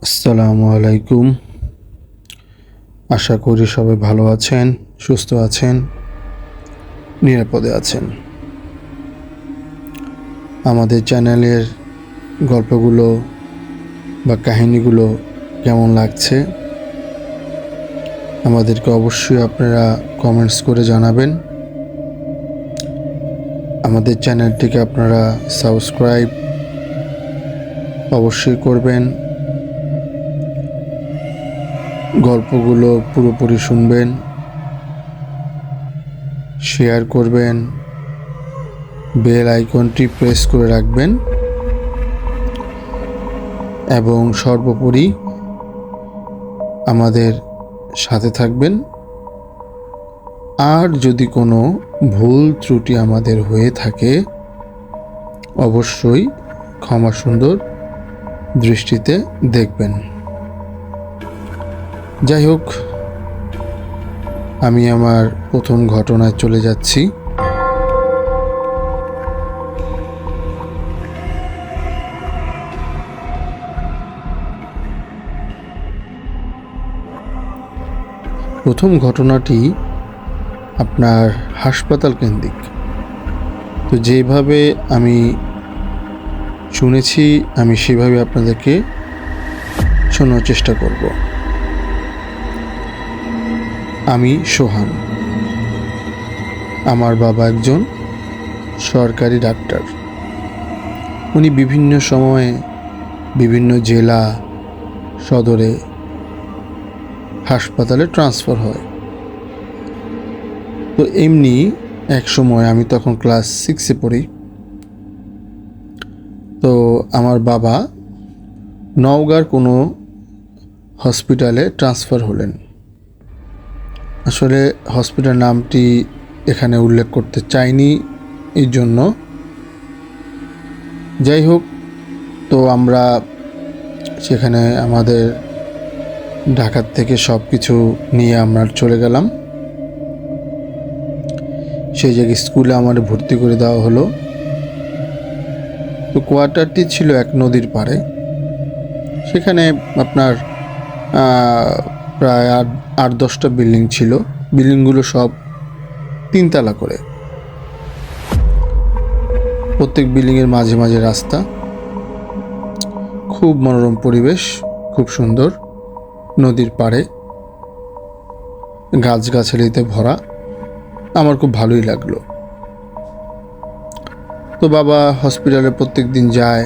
আসসালামু আলাইকুম। আশা করি সবাই ভালো আছেন, সুস্থ আছেন, নিরাপদে আছেন। আমাদের চ্যানেলের গল্পগুলো বা কাহিনীগুলো কেমন লাগছে আমাদেরকে অবশ্যই আপনারা কমেন্টস করে জানাবেন। আমাদের চ্যানেলটিকে আপনারা সাবস্ক্রাইব অবশ্যই করবেন। গল্পগুলো পুরোপুরি শুনবেন, শেয়ার করবেন, বেল আইকনটি প্রেস করে রাখবেন এবং সর্বোপরি আমাদের সাথে থাকবেন। আর যদি কোনো ভুল ত্রুটি আমাদের হয়ে থাকে অবশ্যই ক্ষমা সুন্দর দৃষ্টিতে দেখবেন। যাই হোক, আমি আমার প্রথম ঘটনায় চলে যাচ্ছি। প্রথম ঘটনাটি আপনার হাসপাতাল কেন্দ্রিক। তো যেভাবে আমি শুনেছি আমি সেভাবে আপনাদেরকে শোনার চেষ্টা করব। আমি সোহান। আমার বাবা একজন সরকারি ডাক্তার। উনি বিভিন্ন সময়ে বিভিন্ন জেলা সদরে হাসপাতালে ট্রান্সফার হয়। তো এমনি এক সময় আমি তখন ক্লাস 6-এ পড়ি। তো আমার বাবা নওগাঁর কোনো হসপিটালে ট্রান্সফার হলেন। আসলে হসপিটাল নামটি এখানে উল্লেখ করতে চাইনি এই জন্য। যাই হোক, তো আমরা সেখানে আমাদের ঢাকার থেকে সব কিছু নিয়ে আমরা চলে গেলাম। সেই জায়গায় স্কুলে আমাদের ভর্তি করে দেওয়া হলো। তো কোয়ার্টারটি ছিল এক নদীর পাড়ে। সেখানে আপনার প্রায় 8-10টা বিল্ডিং ছিল। বিল্ডিংগুলো সব 3 তলা করে। প্রত্যেক বিল্ডিংয়ের মাঝে মাঝে রাস্তা। খুব মনোরম পরিবেশ, খুব সুন্দর। নদীর পাড়ে গাছগাছালিতে ভরা। আমার খুব ভালোই লাগলো। তো বাবা হসপিটালে প্রত্যেক দিন যায়।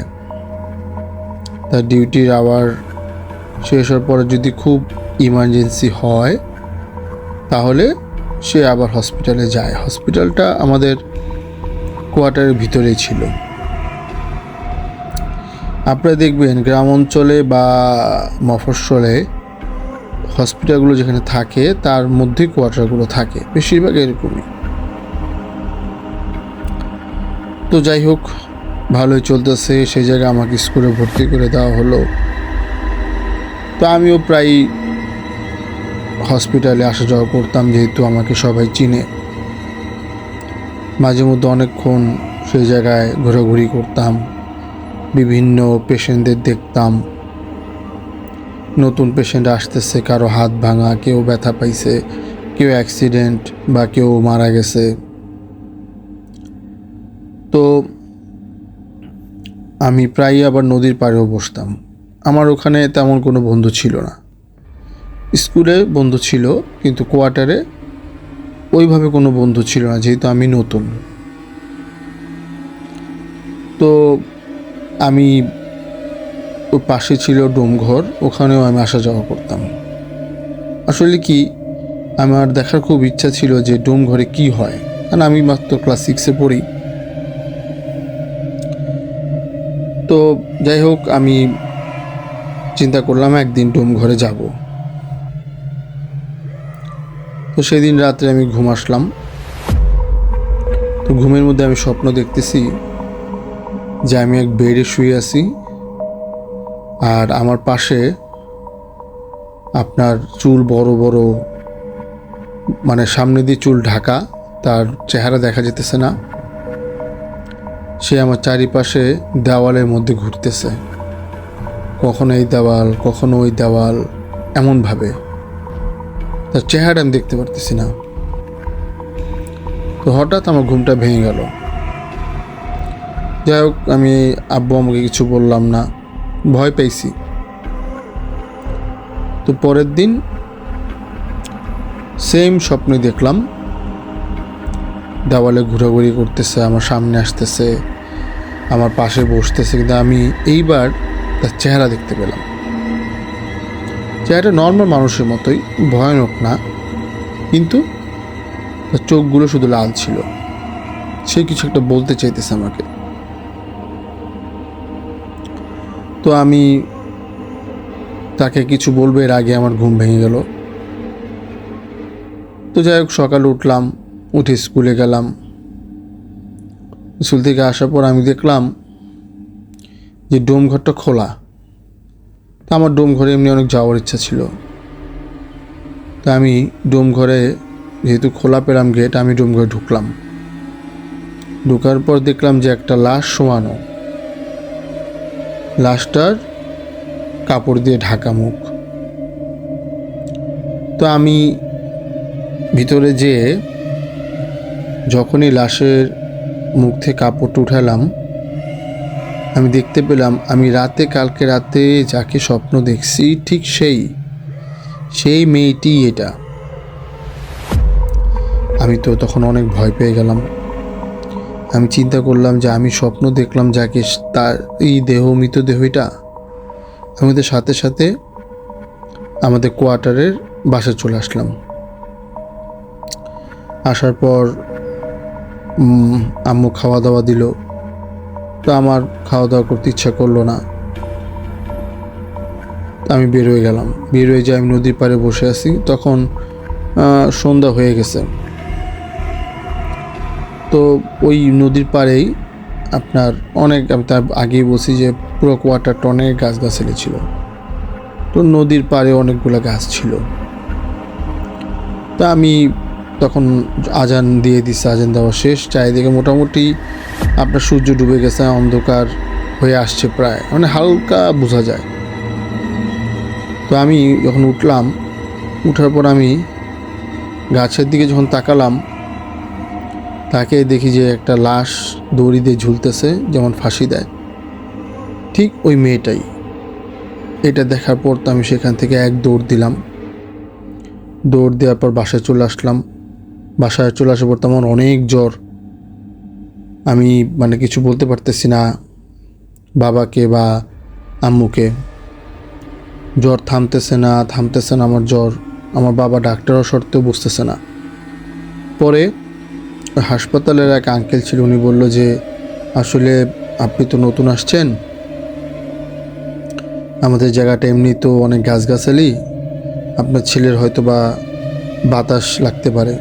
তার ডিউটির আওয়ার শেষ হওয়ার পরে যদি খুব ইমার্জেন্সি হয় তাহলে সে আবার হসপিটালে যায়। হসপিটালটা আমাদের কোয়ার্টারের ভিতরেই ছিল। আপনারা দেখবেন গ্রাম অঞ্চলে বা মফস্বলে হসপিটালগুলো যেখানে থাকে তার মধ্যেই কোয়ার্টারগুলো থাকে, বেশিরভাগ এরকমই। তো যাই হোক, ভালোই চলতেছে। সেই জায়গায় আমাকে স্কুলে ভর্তি করে দেওয়া হলো। তো আমিও প্রায় হসপিটালে আসা যাওয়া করতাম, যেহেতু আমাকে সবাই চিনে। মাঝে মধ্যে অনেকক্ষণ সেই জায়গায় ঘোরাঘুরি করতাম, বিভিন্ন পেশেন্টদের দেখতাম। নতুন পেশেন্ট আসতেছে, কারো হাত ভাঙা, কেউ ব্যথা পাইছে, কেউ অ্যাক্সিডেন্ট বা কেউ মারা গেছে। তো আমি প্রায়ই আবার নদীর পাড়েও বসতাম। আমার ওখানে তেমন কোনো বন্ধু ছিল না। স্কুলে বন্ধু ছিল, কিন্তু কোয়ার্টারে ওইভাবে কোনো বন্ধু ছিল না, যেহেতু আমি নতুন। তো আমি ওই পাশে ছিল ডোমঘর, ওখানেও আমি আসা যাওয়া করতাম। আসলে কি, আমার দেখার খুব ইচ্ছা ছিল যে ডোমঘরে কি হয়, কারণ আমি মাত্র ক্লাস 6-এ পড়ি। তো যাই হোক, আমি চিন্তা করলাম একদিন ডোমঘরে যাব। তো সেদিন রাত্রে আমি ঘুম আসলাম। তো ঘুমের মধ্যে আমি স্বপ্ন দেখতেছি যে আমি এক বেডে শুয়ে আছি, আর আমার পাশে আপনার চুল বড় বড়, মানে সামনে দিয়ে চুল ঢাকা, তার চেহারা দেখা যেতেছে না। সে আমার চারিপাশে দেওয়ালের মধ্যে ঘুরতেছে। কখনো এই দেওয়াল, কখনো ওই দেওয়াল, এমনভাবে তার চেহারা আমি দেখতে পারতেছি না। তো হঠাৎ আমার ঘুমটা ভেঙে গেল। যাই হোক, আমি আব্বু আমাকে কিছু বললাম না, ভয় পেয়েছি। তো পরের দিন সেম স্বপ্নে দেখলাম, দেওয়ালে ঘোরাঘুরি করতেছে, আমার সামনে আসতেছে, আমার পাশে বসতেছে, কিন্তু আমি এইবার তার চেহারা দেখতে পেলাম। চেহারাটা নর্মাল মানুষের মতোই, ভয়ানক না, কিন্তু তার চোখগুলো শুধু লাল ছিল। সে কিছু একটা বলতে চাইতেছে আমাকে। তো আমি তাকে কিছু বলবো এর আগে আমার ঘুম ভেঙে গেল। তো যাই হোক, সকালে উঠলাম, উঠে স্কুলে গেলাম। স্কুল থেকে আসার পর আমি দেখলাম যে ডোমঘরটা খোলা। তা আমার ডোমঘরে এমনি অনেক যাওয়ার ইচ্ছা ছিল। তা আমি ডোমঘরে, যেহেতু খোলা পেলাম গেট, আমি ডোমঘরে ঢুকলাম। ঢোকার পর দেখলাম যে একটা লাশ শোয়ানো, লাশটার কাপড় দিয়ে ঢাকা মুখ। তো আমি ভিতরে যেয়ে যখনই লাশের মুখ থেকে কাপড়টা উঠালাম, আমি দেখতে পেলাম আমি কালকে রাতে যাকে স্বপ্ন দেখছি ঠিক সেই মেয়েটি এটা। আমি তো তখন অনেক ভয় পেয়ে গেলাম। আমি চিন্তা করলাম যে আমি স্বপ্ন দেখলাম যাকে, তার এই মৃতদেহ এটা। আমাদের সাথে সাথে আমাদের কোয়ার্টারের বাসায় চলে আসলাম। আসার পর আম্মু খাওয়া দাওয়া দিল। তো আমার খাওয়া দাওয়া করতে ইচ্ছা করলো না। আমি বের হয়ে গেলাম। বের হয়ে যাই, আমি নদীর পাড়ে বসে আছি। তখন সন্ধ্যা হয়ে গেছে। তো ওই নদীর পাড়েই আপনার অনেক, আমি তার আগেই বলছি যে পুরো কোয়ার্টারটা অনেক গাছগাছালি ছিল। তো নদীর পাড়ে অনেকগুলো গাছ ছিল। তা আমি তখন আজান দিয়ে দিচ্ছে, আজান দেওয়া শেষ। চারিদিকে মোটামুটি আপনার সূর্য ডুবে গেছে, অন্ধকার হয়ে আসছে প্রায়, মানে হালকা বোঝা যায়। তো আমি যখন উঠলাম, উঠার পর আমি গাছের দিকে যখন তাকালাম, তাকে দেখি যে একটা লাশ দড়ি দিয়ে ঝুলতেছে, যেমন ফাঁসি দেয়, ঠিক ওই মেয়েটাই। এটা দেখার পর তো আমি সেখান থেকে এক দৌড় দিলাম। দৌড় দেওয়ার পর বাসায় চলে আসলাম। বাসায় চলে আসার পর তো আমার অনেক জ্বর। আমি মানে কিছু বলতে পারতেছি না বাবাকে বা আম্মুকে। জ্বর থামতেছে না আমার জ্বর। আমার বাবা ডাক্তারও সত্ত্বেও বুঝতেছে না। পরে হাসপাতালের এক আঙ্কেল ছিল, উনি বলল যে আসলে আপনি তো নতুন আসছেন, আমাদের জায়গাটা এমনি তো অনেক গাছগাছালি, আপনার ছেলের হয়তো বা বাতাস লাগতে পারে।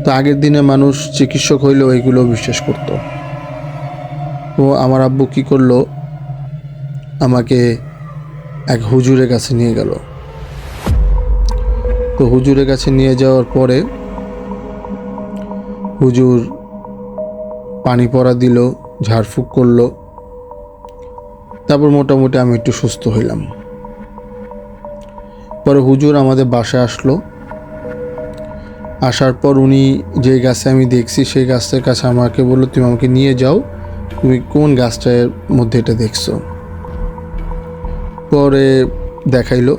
তো আগের দিনে মানুষ চিকিৎসক হইলেও এইগুলো বিশ্বাস করত। তো আমার আব্বু কী করলো, আমাকে এক হুজুরের কাছে নিয়ে গেল। তো হুজুরের কাছে নিয়ে যাওয়ার পরে হুজুর পানি পড়া দিল, ঝাড়ফুঁক করলো। তারপর মোটামুটি আমি একটু সুস্থ হইলাম। পরে হুজুর আমাদের বাসায় আসলো। আসার পর উনি যে গাছে আমি দেখছি সেই গাছটার কাছে আমাকে বললো, তুমি আমাকে নিয়ে যাও, তুমি কোন গাছটার মধ্যে এটা দেখছো। পরে দেখাইলো।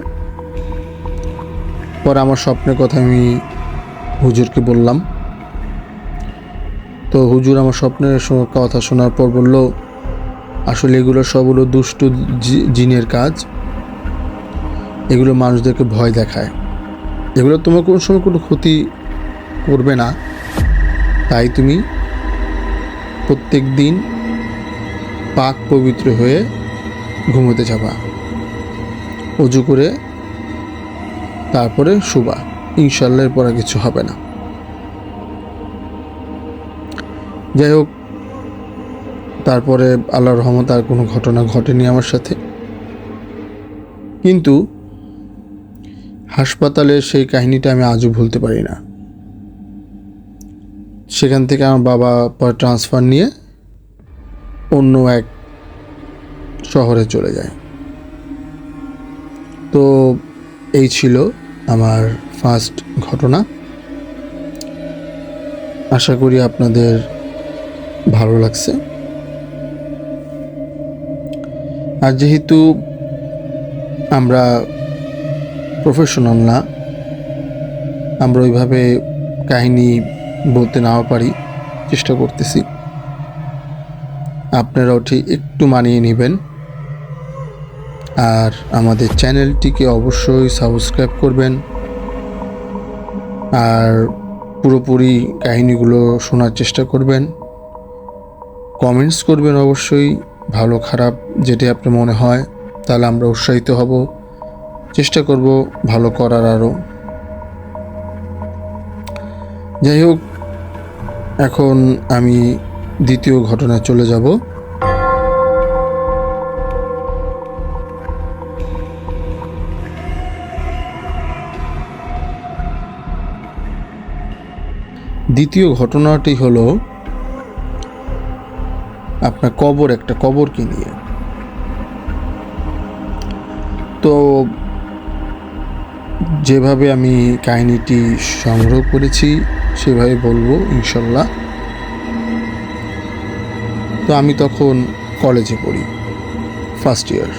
পরে আমার স্বপ্নের কথা আমি হুজুরকে বললাম। তো হুজুর আমার স্বপ্নের কথা শোনার পর বলল, আসলে এগুলো সব হলো দুষ্টু জিনের কাজ, এগুলো মানুষদেরকে ভয় দেখায়, এগুলো তোমার কোনো সময় কোনো ক্ষতি করবে না। তাই তুমি প্রত্যেক দিন পাক পবিত্র হয়ে ঘুমোতে যাবা, অজু করে তারপরে শুবা, ইনশাল্লাহ এরপর আর কিছু হবে না। যাই হোক, তারপরে আল্লাহর রহমতে আর কোনো ঘটনা ঘটেনি আমার সাথে। কিন্তু হাসপাতালের সেই কাহিনীটা আমি আজও ভুলতে পারি না। সেখান থেকে আমার বাবা পরে ট্রান্সফার নিয়ে অন্য এক শহরে চলে যায়। তো এই ছিল আমার ফার্স্ট ঘটনা। আশা করি আপনাদের ভালো লাগছে। আর যেহেতু আমরা প্রফেশনাল না, আমরা ওইভাবে কাহিনী বলতে নাও পারি, চেষ্টা করতেছি। আপনারাও ঠিক একটু মানিয়ে নেবেন। আর আমাদের চ্যানেলটিকে অবশ্যই সাবস্ক্রাইব করবেন, আর পুরোপুরি কাহিনীগুলো শোনার চেষ্টা করবেন। কমেন্টস করবেন অবশ্যই, ভালো খারাপ যেটি আপনার মনে হয়, তাহলে আমরা উৎসাহিত হব, চেষ্টা করব ভালো করার আরও। যাই হোক, এখন আমি দ্বিতীয় ঘটনায় চলে যাব। দ্বিতীয় ঘটনাটি হলো আপনার একটা কবরকে নিয়ে। তো যেভাবে আমি কাহিনীটি সংগ্রহ করেছি সেভাবে বলবো ইনশাল্লাহ। তো আমি তখন কলেজে পড়ি, ফার্স্ট ইয়ার।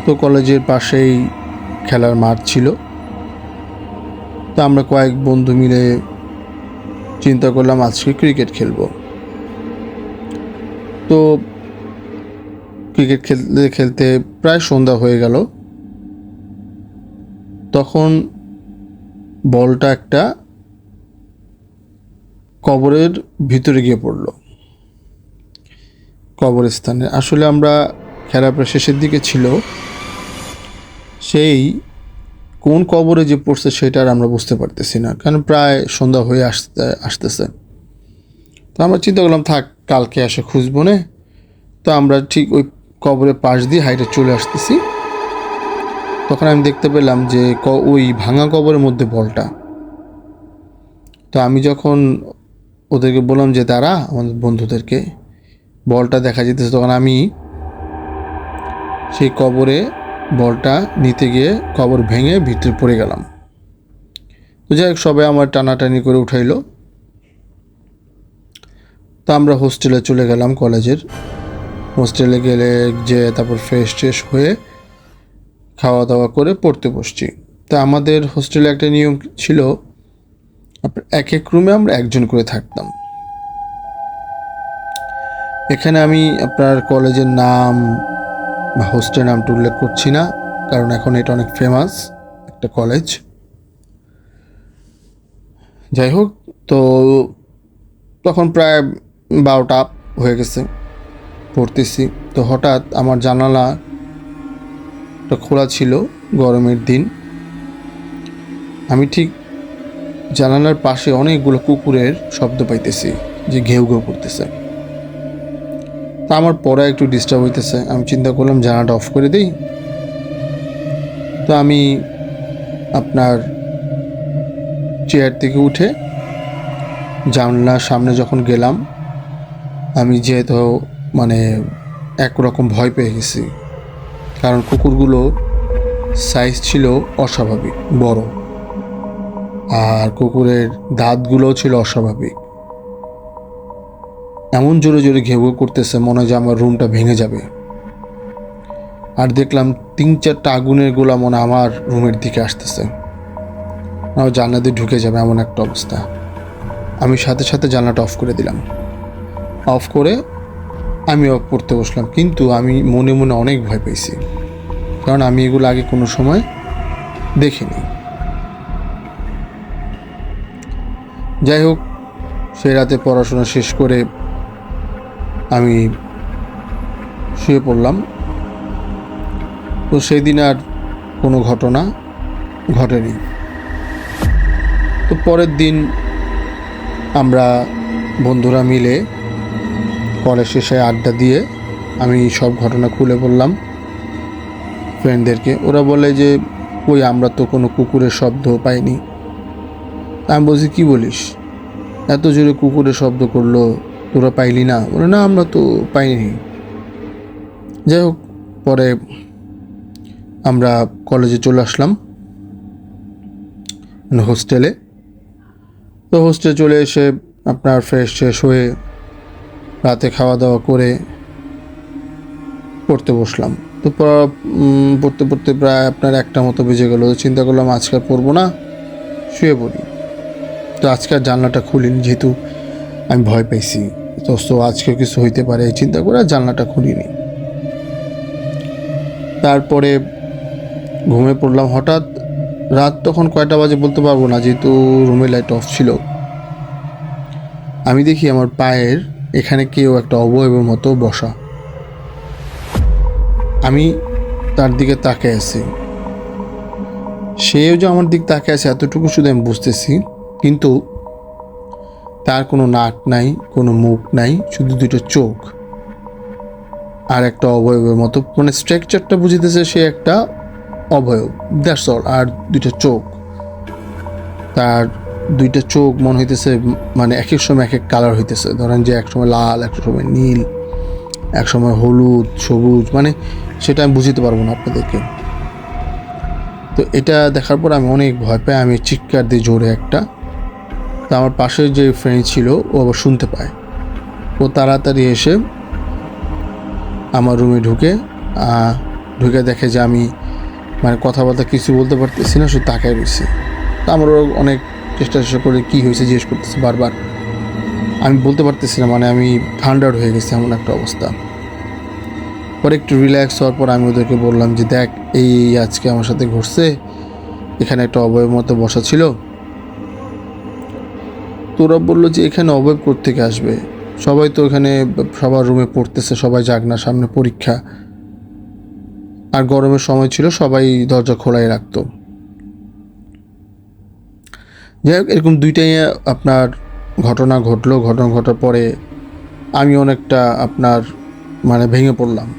তো কলেজের পাশেই খেলার মাঠ ছিল। তো আমরা কয়েক বন্ধু মিলে চিন্তা করলাম আজকে ক্রিকেট খেলবো। তো ক্রিকেট খেলতে খেলতে প্রায় সন্ধ্যা হয়ে গেল। তখন বলটা একটা কবরের ভিতরে গিয়ে পড়লো, কবরস্থানে। আসলে আমরা খেলা প্রায় শেষের দিকে ছিল, সেই কোন কবরে যে পড়ছে সেটা আর আমরা বুঝতে পারতেছি না, কারণ প্রায় সন্ধ্যা হয়ে আসতেছে। তো আমরা চিন্তা করলাম থাক, কালকে এসে খুঁজবো না। তো আমরা ঠিক ওই কবরের পাশ দিয়ে হাইটে চলে আসতেছি। তখন আমি দেখতে পেলাম যে ওই ভাঙা কবরের মধ্যে বলটা। তো আমি যখন ওদেরকে বললাম যে দাঁড়া, আমাদের বন্ধুদেরকে, বলটা দেখা যেতেছে, তখন আমি সেই কবরে বলটা নিতে গিয়ে কবর ভেঙে ভিতরে পড়ে গেলাম। তো যাই হোক, সবাই আমার টানাটানি করে উঠাইলো। তো আমরা হোস্টেলে চলে গেলাম, কলেজের হোস্টেলে গেলে যে তারপর ফ্রেশ ট্রেশ হয়ে খাওয়া দাওয়া করে পড়তে বসছি। তা আমাদের হোস্টেলে একটা নিয়ম ছিল, এক এক রুমে আমরা একজন করে থাকতাম। এখানে আমি আপনার কলেজের নাম বা হোস্টেল নামটা উল্লেখ করছি না, কারণ এখন এটা অনেক ফেমাস একটা কলেজ। যাই হোক, তো তখন প্রায় 12টা হয়ে গেছে, পড়তেছি। তো হঠাৎ আমার জানালাটা খোলা ছিল, গরমের দিন। আমি ঠিক জানালার পাশে অনেকগুলো কুকুরের শব্দ পাইতেছি, যে ঘেউ ঘেউ করতেছে। তা আমার পড়া একটু ডিস্টার্ব হইতেছে। আমি চিন্তা করলাম জানালাটা অফ করে দিই। তো আমি আপনার চেয়ার থেকে উঠে জানলার সামনে যখন গেলাম, আমি যেহেতু মানে একরকম ভয় পেয়ে গেছি, কারণ কুকুরগুলো সাইজ ছিল অস্বাভাবিক বড়, আর কুকুরের দাঁতগুলোও ছিল অস্বাভাবিক। এমন জোরে জোরে ঘেউ ঘেউ করতেছে, মনে হয় যে আমার রুমটা ভেঙে যাবে। আর দেখলাম 3-4টা আগুনের গোলা মনে আমার রুমের দিকে আসতেছে, আমার জানলা দিয়ে ঢুকে যাবে এমন একটা অবস্থা। আমি সাথে সাথে জানলাটা অফ করে দিলাম। অফ করে আমিও পড়তে বসলাম, কিন্তু আমি মনে মনে অনেক ভয় পেয়েছি, কারণ আমি এগুলো আগে কোনো সময় দেখিনি। যাই হোক, সেই রাতে পড়াশোনা শেষ করে আমি শুয়ে পড়লাম। তো সেই দিন আর কোনো ঘটনা ঘটেনি। তো পরের দিন আমরা বন্ধুরা মিলে কলেজ শেষে আড্ডা দিয়ে আমি সব ঘটনা খুলে বললাম ফ্রেন্ডদেরকে। ওরা বলে যে ওই আমরা তো কোনো কুকুরের শব্দ পাইনি। আমি বলছি কী বলিস, এত জোরে কুকুরের শব্দ করলো, তোরা পাইলি না? বলে না, আমরা তো পাইনি। যাই হোক, পরে আমরা কলেজে চলে আসলাম, মানে হোস্টেলে। তো হোস্টেলে চলে এসে আপনার ফ্রেশ ট্রেশ হয়ে রাতে খাওয়া দাওয়া করে পড়তে বসলাম। তো পড়তে পড়তে প্রায় আপনার 1টা মতো বেজে গেল। চিন্তা করলাম আজকে আর পড়বো না, শুয়ে পড়ি। তো আজকে আর জানলাটা খুলিনি, যেহেতু আমি ভয় পাইছি, তো আজকেও কিছু হইতে পারে চিন্তা করে আর জানলাটা খুলিনি। তারপরে ঘুমিয়ে পড়লাম। হঠাৎ রাত তখন কয়টা বাজে বলতে পারবো না, যেহেতু রুমে লাইট অফ ছিল। আমি দেখি আমার পায়ের এখানে কেউ একটা অবয়বের মতো বসা। আমি তার দিকে তাকিয়ে আছি, সেও যে আমার দিক তাকিয়ে আছে এতটুকু শুধু আমি বুঝতেছি, কিন্তু তার কোনো নাক নাই, কোনো মুখ নাই, শুধু 2টো চোখ আর একটা অবয়বের মতো, মানে স্ট্রাকচারটা বুঝিতেছে সে একটা অবয়ব, দ্যাটস অল। আর 2টো চোখ, তার 2টা চোখ মনে হইতেছে মানে এক এক সময় এক এক কালার হইতেছে। ধরেন যে এক সময় লাল, এক সময় নীল, এক সময় হলুদ, সবুজ, মানে সেটা আমি বুঝতে পারবো না আপনাদেরকে। তো এটা দেখার পর আমি অনেক ভয় পাই, আমি চিৎকার দিই জোরে একটা। তো আমার পাশে যে ফ্রেন্ড ছিল ও আবার শুনতে পায়, ও তাড়াতাড়ি এসে আমার রুমে ঢুকে দেখে যে আমি মানে কথাবার্তা কিছু বলতে পারতেছি না, শুধু তাকায় রয়েছি। তো আমারও অনেক চেষ্টা করে কী হয়েছে জিজ্ঞেস করতেছে বারবার। আমি বলতে পারতেছি না, মানে আমি থান্ডার্ড হয়ে গেছি, এমন একটা অবস্থা। পরে একটু রিল্যাক্স হওয়ার পর আমি ওদেরকে বললাম যে দেখ, এই আজকে আমার সাথে ঘটছে, এখানে একটা অবয়ব মতো বসা ছিল। তো ওরা বললো যে এখানে অবয়ব কোত্থেকে আসবে, সবাই তো এখানে সবার রুমে পড়তেছে, সবাই যাক না, সামনে পরীক্ষা, আর গরমের সময় ছিল, সবাই দরজা খোলাই রাখতো। যাই হোক, এরকম 2টাই আপনার ঘটনা ঘটলো। ঘটনা ঘটার পরে আমি অনেকটা আপনার মানে ভেঙে পড়লাম,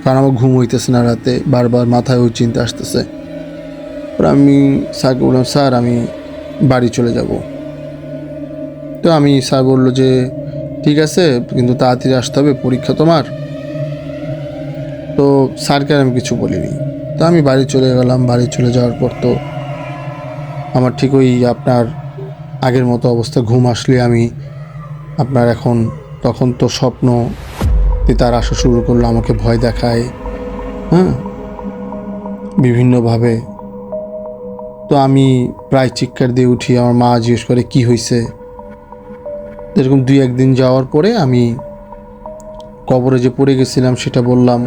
কারণ আমার ঘুম হইতেছে না রাতে, বারবার মাথায় ওই চিন্তা আসতেছে। আমি স্যারকে বললাম, স্যার আমি বাড়ি চলে যাব। তো স্যার বললো যে ঠিক আছে, কিন্তু তাড়াতাড়ি আসতে হবে, পরীক্ষা তোমার। তো স্যারকে আমি কিছু বলিনি। তো আমি বাড়ি চলে গেলাম। বাড়ি চলে যাওয়ার পর তো আমার ঠিক ওই আপনার আগের মতো অবস্থা, ঘুম আসলে আমি আপনার তখন তো স্বপ্ন তার আসা শুরু করলো, আমাকে ভয় দেখায়, হ্যাঁ, বিভিন্নভাবে। তো আমি প্রায় চিৎকার দিয়ে উঠি, আমার মা জিজ্ঞেস করে কি হয়েছে। এরকম 2-1 দিন যাওয়ার পরে আমি কবরে যে পড়ে গেছিলাম সেটা বললাম,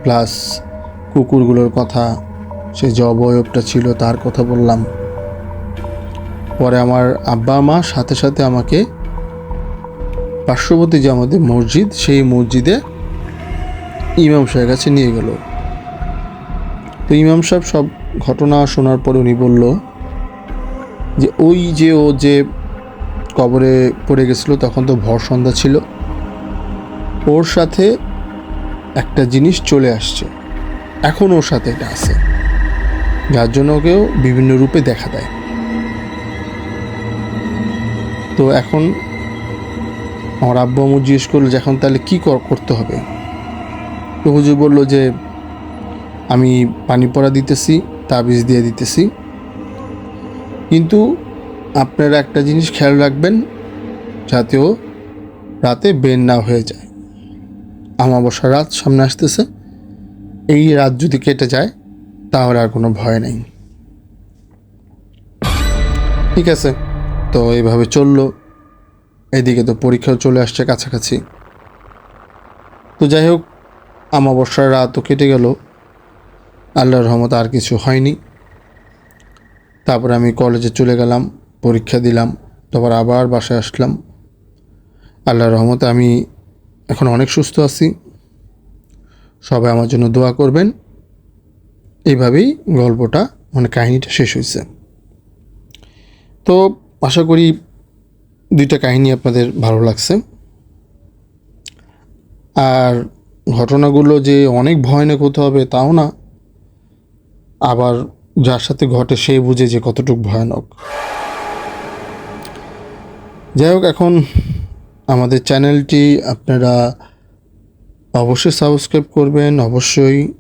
প্লাস কুকুরগুলোর কথা, সে যে অবয়বটা ছিল তার কথা বললাম। পরে আমার আব্বা মা সাথে সাথে আমাকে পার্শ্ববর্তী যে আমাদের মসজিদ, সেই মসজিদে ইমাম সাহেবের কাছে নিয়ে গেল। তো ইমাম সাহেব সব ঘটনা শোনার পরে উনি বলল যে ওই যে ও যে কবরে পড়ে গেছিলো, তখন তো ভর সন্ধ্যা ছিল, ওর সাথে একটা জিনিস চলে আসছে, এখন ওর সাথে এটা আছে, যার জন্য ওকেও বিভিন্ন রূপে দেখা দেয়। তো এখন আমার আব্বু আম্মু জিজ্ঞেস করলো যে এখন তাহলে কী করতে হবে। তো হুজুর বললো যে আমি পানি পড়া দিতেছি, তাবিজ দিয়ে দিতেছি, কিন্তু আপনারা একটা জিনিস খেয়াল রাখবেন, যাতেও রাতে বের না হয়ে যায়। অমাবস্যার রাত সামনে আসতেছে, এই রাত যদি কেটে যায় তাহলে আর কোনো ভয় নেই। ঠিক আছে, তো এইভাবে চললো। এদিকে তো পরীক্ষাও চলে আসছে কাছাকাছি। তো যাই হোক, অমাবস্যার রাতও কেটে গেল, আল্লাহর রহমতে আর কিছু হয়নি। তারপরে আমি কলেজে চলে গেলাম, পরীক্ষা দিলাম, তারপর আবার বাসায় আসলাম। আল্লাহর রহমতে আমি এখন অনেক সুস্থ আছি। সবাই আমার জন্য দোয়া করবেন। এইভাবেই গল্পটা, মানে কাহিনীটা শেষ হয়েছে। তো আশা করি 2টা কাহিনী আপনাদের ভালো লাগছে। আর ঘটনাগুলো যে অনেক ভয়ানক হতে হবে তাও না, আবার যার সাথে ঘটে সে বুঝে যে কতটুকু ভয়ানক। যাই হোক, এখন আমাদের চ্যানেলটি আপনারা অবশ্যই সাবস্ক্রাইব করবেন, অবশ্যই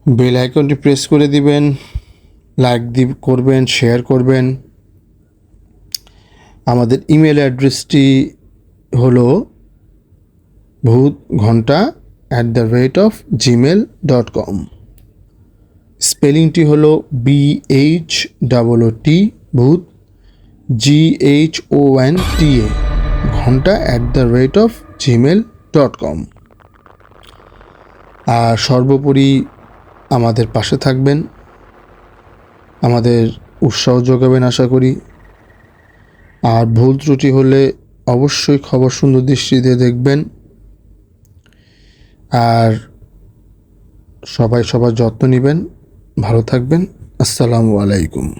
বেল আইকনটি প্রেস করে দিবেন, লাইক করবেন, শেয়ার করবেন। আমাদের ইমেল অ্যাড্রেসটি হলো bhutghonta@gmail.com। স্পেলিংটি হলো BHOOT ভূত GHONTA ঘন্টা@gmail.com। আর সর্বোপরি আমাদের পাশে থাকবেন, আমাদের উৎসাহ যোগাবেন আশা করি। আর ভুল ত্রুটি হলে অবশ্যই খবর সুন্দর দৃষ্টিতে দেখবেন। আর সবাই সবার যত্ন নেবেন। ভালো থাকবেন। আসসালামু আলাইকুম।